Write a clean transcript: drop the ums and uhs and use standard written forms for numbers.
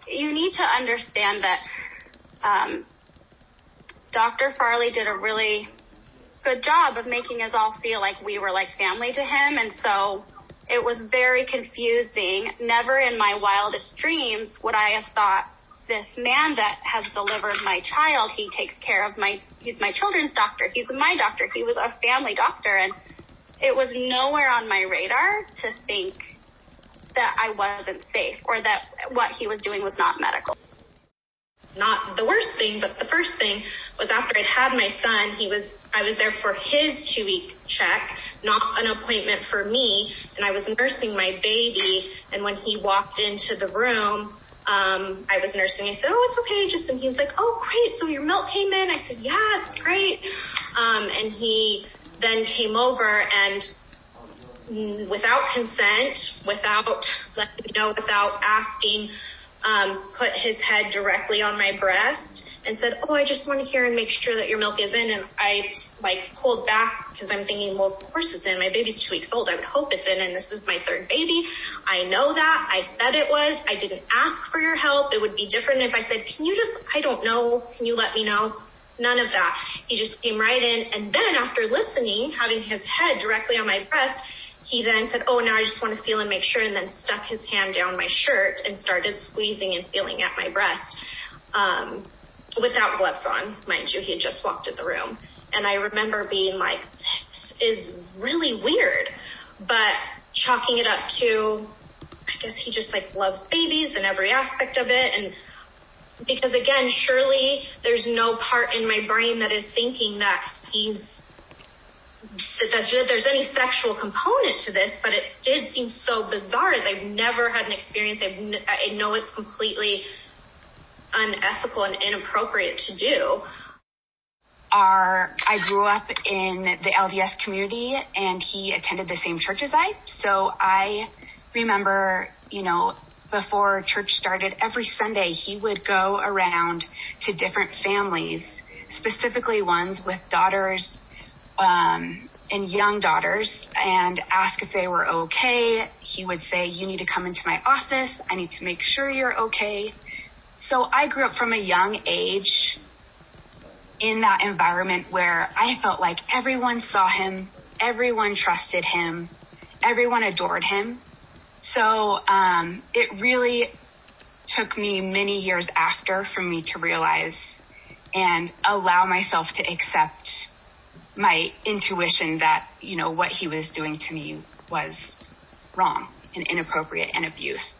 you need to understand that Dr. Farley did a really good job of making us all feel like we were like family to him. And so it was very confusing. Never in my wildest dreams would I have thought this man that has delivered my child, he takes care of he's my children's doctor. He's my doctor. He was a family doctor. And it was nowhere on my radar to think that I wasn't safe or that what he was doing was not medical. Not the worst thing, but the first thing was after I'd had my son, I was there for his 2-week check, not an appointment for me, and I was nursing my baby, and when he walked into the room, I was nursing. I said, "Oh, it's okay, just," and he was like, "Oh, great, so your milk came in?" I said, "Yeah, it's great." And he then came over and without consent, without letting me know, without asking, put his head directly on my breast and said, "Oh, I just want to hear and make sure that your milk is in." And I pulled back because I'm thinking, well, of course it's in. My baby's 2 weeks old. I would hope it's in. And this is my third baby. I know that. I said it was. I didn't ask for your help. It would be different if I said, I don't know. Can you let me know? None of that. He just came right in. And then after listening, having his head directly on my breast, he then said, "Oh, now I just want to feel and make sure," and then stuck his hand down my shirt and started squeezing and feeling at my breast without gloves on, mind you. He had just walked in the room. And I remember being like, this is really weird, but chalking it up to, I guess he just loves babies and every aspect of it. And because again, surely there's no part in my brain that is thinking that there's any sexual component to this, but it did seem so bizarre. I've never had an experience. I know it's completely unethical and inappropriate to do. I grew up in the LDS community, and he attended the same church as I. So I remember, before church started, every Sunday he would go around to different families, specifically ones with daughters, and young daughters, and ask if they were okay. He would say, "You need to come into my office. I need to make sure you're okay." So I grew up from a young age in that environment where I felt like everyone saw him, everyone trusted him, everyone adored him. So it really took me many years after for me to realize and allow myself to accept my intuition that, what he was doing to me was wrong and inappropriate and abuse.